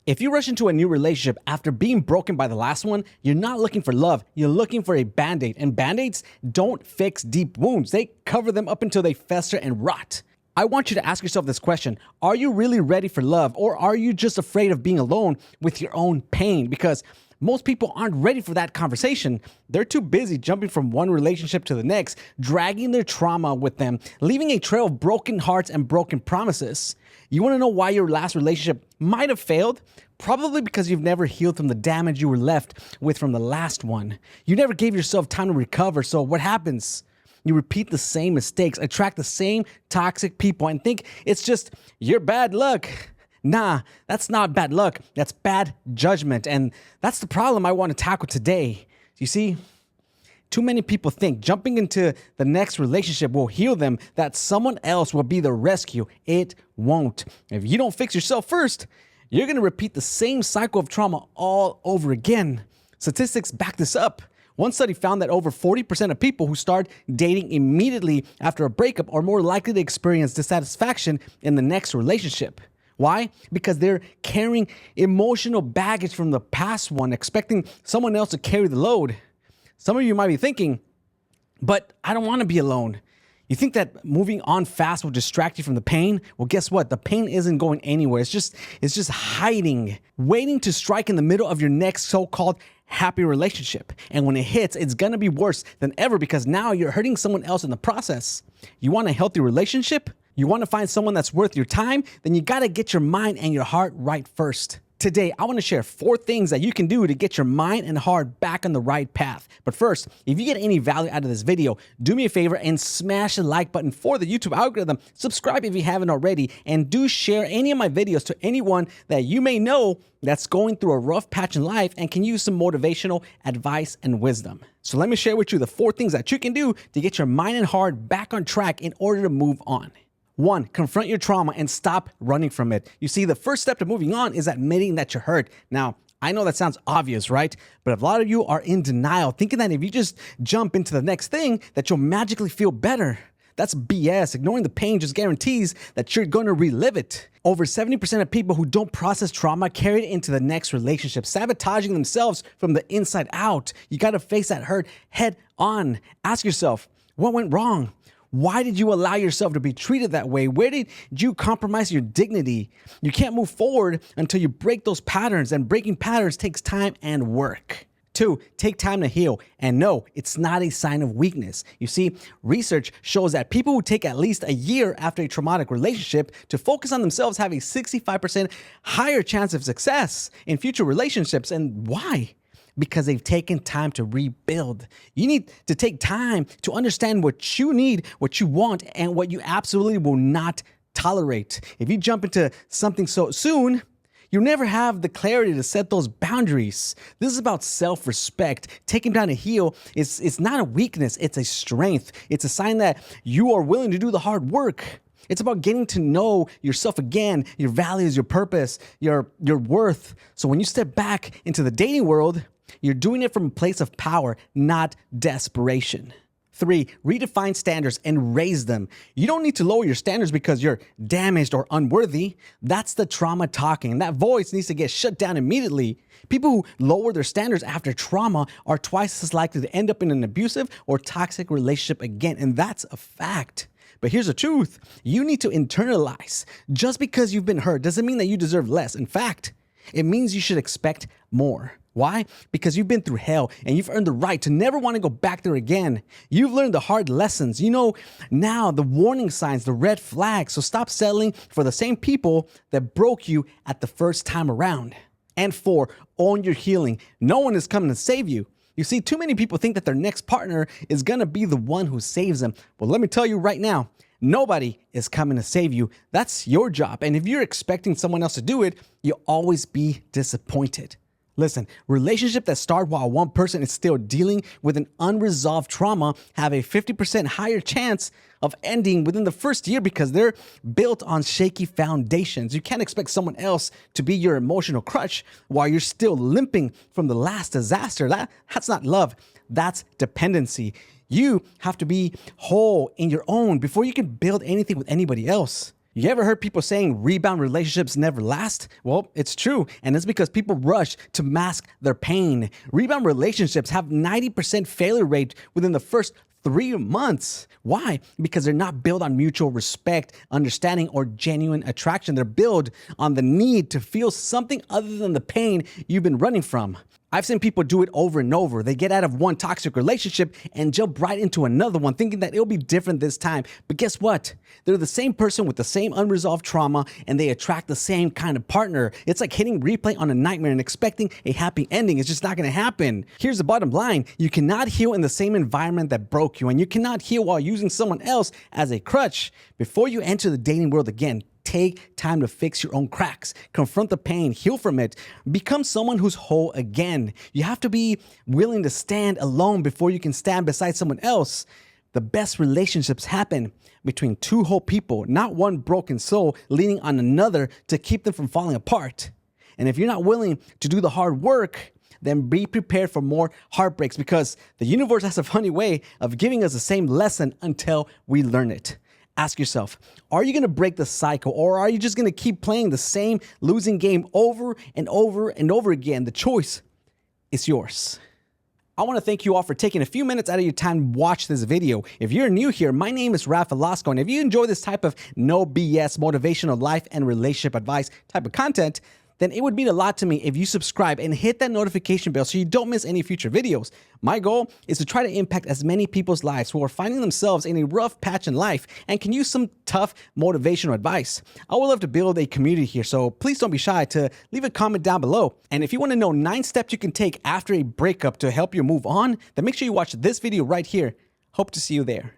If you rush into a new relationship after being broken by the last one, you're not looking for love, you're looking for a band-aid. And band-aids don't fix deep wounds, they cover them up until they fester and rot. I want you to ask yourself this question: are you really ready for love, or are you just afraid of being alone with your own pain? Because most people aren't ready for that conversation. They're too busy jumping from one relationship to the next, dragging their trauma with them, leaving a trail of broken hearts and broken promises. You want to know why your last relationship might have failed? Probably because you've never healed from the damage you were left with from the last one. You never gave yourself time to recover, so what happens? You repeat the same mistakes, attract the same toxic people, and think it's just your bad luck. Nah, that's not bad luck. That's bad judgment. And that's the problem I want to tackle today. You see, too many people think jumping into the next relationship will heal them, that someone else will be the rescue. It won't. If you don't fix yourself first, you're going to repeat the same cycle of trauma all over again. Statistics back this up. One study found that over 40% of people who start dating immediately after a breakup are more likely to experience dissatisfaction in the next relationship. Why? Because they're carrying emotional baggage from the past one, expecting someone else to carry the load. Some of you might be thinking, but I don't want to be alone. You think that moving on fast will distract you from the pain? Well, guess what? The pain isn't going anywhere. It's just hiding, waiting to strike in the middle of your next so-called happy relationship. And when it hits, it's going to be worse than ever because now you're hurting someone else in the process. You want a healthy relationship? You want to find someone that's worth your time? Then you got to get your mind and your heart right first. Today, I want to share 4 things that you can do to get your mind and heart back on the right path. But first, if you get any value out of this video, do me a favor and smash the like button for the YouTube algorithm. Subscribe if you haven't already, and do share any of my videos to anyone that you may know that's going through a rough patch in life and can use some motivational advice and wisdom. So let me share with you the 4 things that you can do to get your mind and heart back on track in order to move on. 1, confront your trauma and stop running from it. You see, the first step to moving on is admitting that you're hurt. Now, I know that sounds obvious, right? But a lot of you are in denial, thinking that if you just jump into the next thing, that you'll magically feel better. That's BS. Ignoring the pain just guarantees that you're going to relive it. Over 70% of people who don't process trauma carry it into the next relationship, sabotaging themselves from the inside out. You got to face that hurt head on. Ask yourself, what went wrong? Why did you allow yourself to be treated that way? Where did you compromise your dignity? You can't move forward until you break those patterns, and breaking patterns takes time and work. 2, take time to heal. And no, it's not a sign of weakness. You see, research shows that people who take at least a year after a traumatic relationship to focus on themselves have a 65% higher chance of success in future relationships. And why? Because they've taken time to rebuild. You need to take time to understand what you need, what you want, and what you absolutely will not tolerate. If you jump into something so soon, you'll never have the clarity to set those boundaries. This is about self-respect. Taking time to heal it's not a weakness, it's a strength. It's a sign that you are willing to do the hard work. It's about getting to know yourself again, your values, your purpose, your worth. So when you step back into the dating world, you're doing it from a place of power, not desperation. 3, redefine standards and raise them. You don't need to lower your standards because you're damaged or unworthy. That's the trauma talking. That voice needs to get shut down immediately. People who lower their standards after trauma are twice as likely to end up in an abusive or toxic relationship again, and that's a fact. But here's the truth. You need to internalize. Just because you've been hurt doesn't mean that you deserve less. In fact, it means you should expect more. Why? Because you've been through hell and you've earned the right to never want to go back there again. You've learned the hard lessons. You know now the warning signs, the red flags. So stop settling for the same people that broke you at the first time around. And 4, own your healing. No one is coming to save you. You see, too many people think that their next partner is going to be the one who saves them. Well, let me tell you right now, nobody is coming to save you. That's your job. And if you're expecting someone else to do it, you'll always be disappointed. Listen, relationships that start while one person is still dealing with an unresolved trauma have a 50% higher chance of ending within the first year because they're built on shaky foundations. You can't expect someone else to be your emotional crutch while you're still limping from the last disaster. That's not love. That's dependency. You have to be whole in your own before you can build anything with anybody else. You ever heard people saying rebound relationships never last? Well, it's true, and it's because people rush to mask their pain. Rebound relationships have 90% failure rate within the first 3 months. Why? Because they're not built on mutual respect, understanding, or genuine attraction. They're built on the need to feel something other than the pain you've been running from. I've seen people do it over and over. They get out of one toxic relationship and jump right into another one, thinking that it'll be different this time. But guess what? They're the same person with the same unresolved trauma, and they attract the same kind of partner. It's like hitting replay on a nightmare and expecting a happy ending. It's just not going to happen. Here's the bottom line. You cannot heal in the same environment that broke you, and you cannot heal while using someone else as a crutch. Before you enter the dating world again, take time to fix your own cracks, confront the pain, heal from it, become someone who's whole again. You have to be willing to stand alone before you can stand beside someone else. The best relationships happen between two whole people, not one broken soul leaning on another to keep them from falling apart. And if you're not willing to do the hard work, then be prepared for more heartbreaks, because the universe has a funny way of giving us the same lesson until we learn it. Ask yourself, are you going to break the cycle, or are you just going to keep playing the same losing game over and over and over again? The choice is yours. I want to thank you all for taking a few minutes out of your time to watch this video. If you're new here, my name is Raf Velasco, and if you enjoy this type of no BS motivational life and relationship advice type of content, then it would mean a lot to me if you subscribe and hit that notification bell so you don't miss any future videos. My goal is to try to impact as many people's lives who are finding themselves in a rough patch in life and can use some tough motivational advice. I would love to build a community here, so please don't be shy to leave a comment down below. And if you want to know 9 steps you can take after a breakup to help you move on, then make sure you watch this video right here. Hope to see you there.